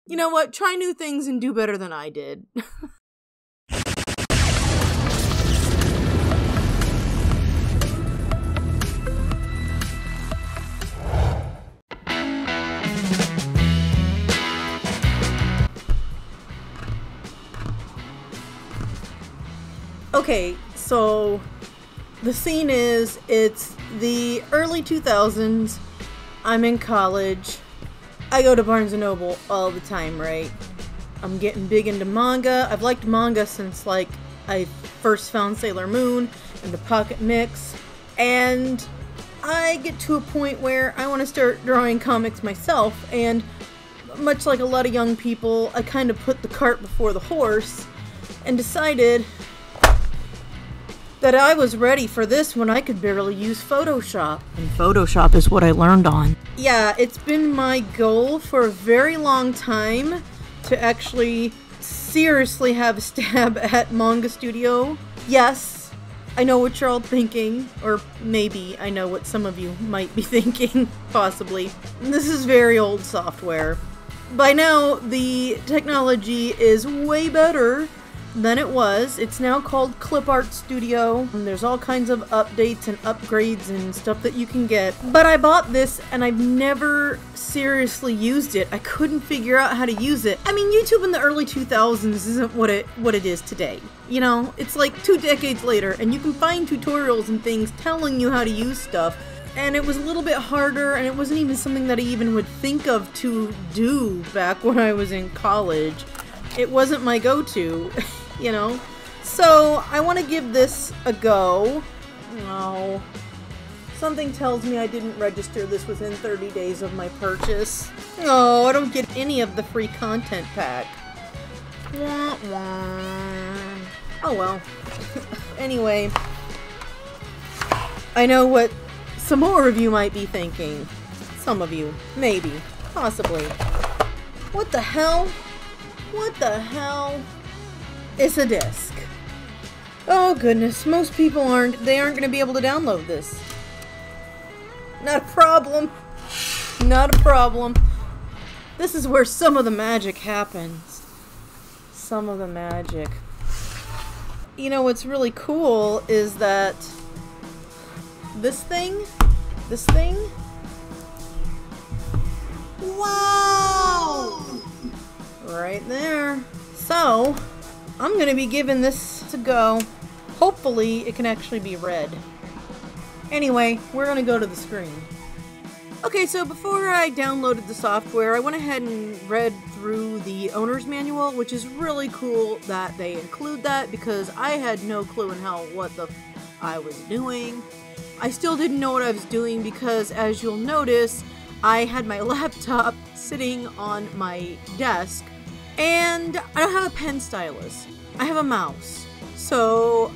You know what? Try new things and do better than I did. Okay, so the scene is, it's the early 2000s, I'm in college, I go to Barnes & Noble all the time, right? I'm getting big into manga. I've liked manga since, like, I first found Sailor Moon and the Pocket Mix, and I get to a point where I want to start drawing comics myself, and much like a lot of young people, I kind of put the cart before the horse and decided that I was ready for this when I could barely use Photoshop. And Photoshop is what I learned on. Yeah, it's been my goal for a very long time to actually seriously have a stab at Manga Studio. Yes, I know what you're all thinking, or maybe I know what some of you might be thinking, possibly. This is very old software. By now, the technology is way better than it was. It's now called Clip Art Studio, and there's all kinds of updates and upgrades and stuff that you can get. But I bought this and I've never seriously used it. I couldn't figure out how to use it. I mean, YouTube in the early 2000s isn't what it is today. You know, it's like 2 decades later and you can find tutorials and things telling you how to use stuff. And it was a little bit harder, and it wasn't even something that I even would think of to do back when I was in college. It wasn't my go-to, you know? So, I want to give this a go. No. Something tells me I didn't register this within 30 days of my purchase. No, I don't get any of the free content pack. Wah, wah. Oh well. Anyway. I know what some more of you might be thinking. Some of you. Maybe. Possibly. What the hell? What the hell? It's a disc. Oh goodness, most people aren't going to be able to download this. Not a problem. Not a problem. This is where some of the magic happens. Some of the magic. You know what's really cool is that this thing, wow! Right there. So, I'm gonna be giving this a go. Hopefully, it can actually be read. Anyway, we're gonna go to the screen. Okay, so before I downloaded the software, I went ahead and read through the owner's manual, which is really cool that they include that because I had no clue in hell what the I was doing. I still didn't know what I was doing because, as you'll notice, I had my laptop sitting on my desk, and I don't have a pen stylus. I have a mouse. So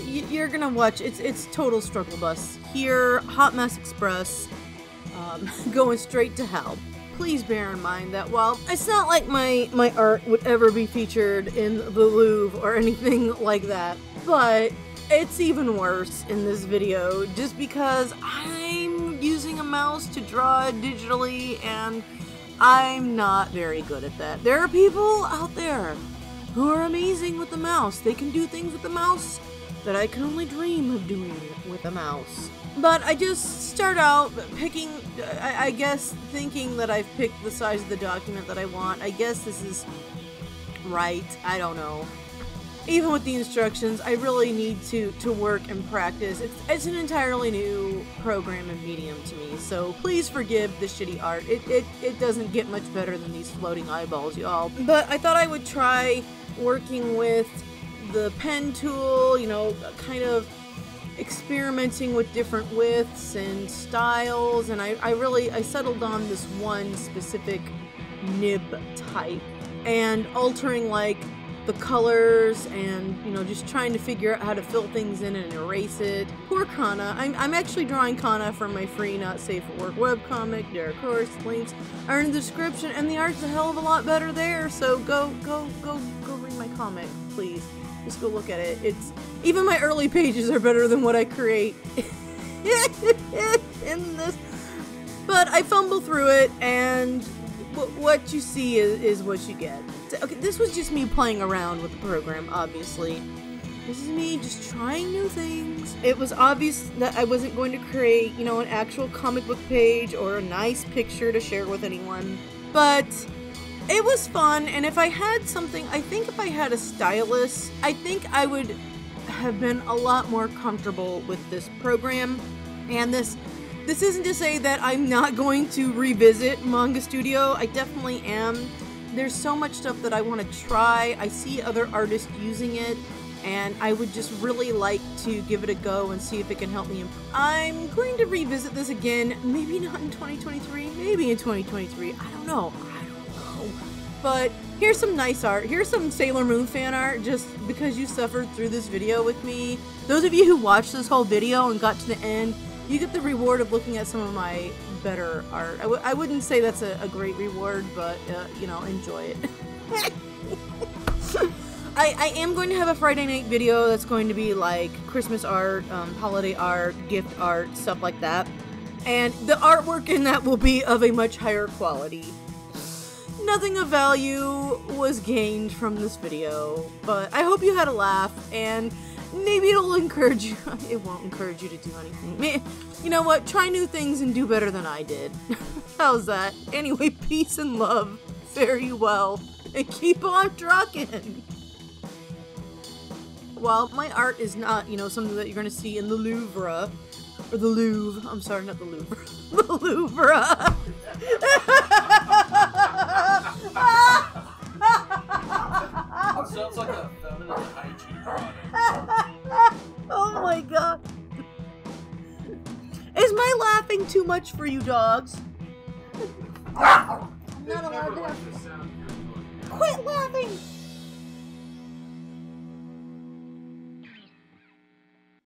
you're gonna watch, it's total struggle bus. Here, Hot Mess Express, going straight to hell. Please bear in mind that while it's not like my art would ever be featured in the Louvre or anything like that, but it's even worse in this video just because I'm using a mouse to draw digitally and I'm not very good at that. There are people out there who are amazing with the mouse. They can do things with the mouse that I can only dream of doing with a mouse. But I just start out picking, I guess, thinking that I've picked the size of the document that I want. I guess this is right. I don't know. Even with the instructions, I really need to work and practice. It's an entirely new program and medium to me, so please forgive the shitty art. It doesn't get much better than these floating eyeballs, y'all. But I thought I would try working with the pen tool, you know, kind of experimenting with different widths and styles, and I settled on this one specific nib type, and altering like the colors and, you know, just trying to figure out how to fill things in and erase it. Poor Kana. I'm actually drawing Kana from my free Not Safe for Work webcomic. There, of course, links are in the description, and the art's a hell of a lot better there, so go read my comic, please. Just go look at it. It's, even my early pages are better than what I create in this. But I fumble through it, and what you see is what you get. Okay, this was just me playing around with the program, obviously. This is me just trying new things. It was obvious that I wasn't going to create, you know, an actual comic book page or a nice picture to share with anyone. But it was fun, and if I had something, I think if I had a stylus, I think I would have been a lot more comfortable with this program. And this isn't to say that I'm not going to revisit Manga Studio. I definitely am. There's so much stuff that I want to try. I see other artists using it, and I would just really like to give it a go and see if it can help me improve. I'm going to revisit this again, maybe not in 2023, maybe in 2023. I don't know. But here's some nice art. Here's some Sailor Moon fan art, just because you suffered through this video with me. Those of you who watched this whole video and got to the end, you get the reward of looking at some of my better art. I wouldn't say that's a great reward, but, you know, enjoy it. I am going to have a Friday night video that's going to be like Christmas art, holiday art, gift art, stuff like that. And the artwork in that will be of a much higher quality. Nothing of value was gained from this video, but I hope you had a laugh, and maybe it'll encourage you. It won't encourage you to do anything. You know what? Try new things and do better than I did. How's that? Anyway, peace and love. Fare you well, and keep on trucking. While my art is not, you know, something that you're going to see in the Louvre, or the Louvre, I'm sorry, not the Louvre, the Louvre. Sounds like a feminine hygiene product. Oh my god. Is my laughing too much for you dogs? I'm not allowed to have... Quit laughing!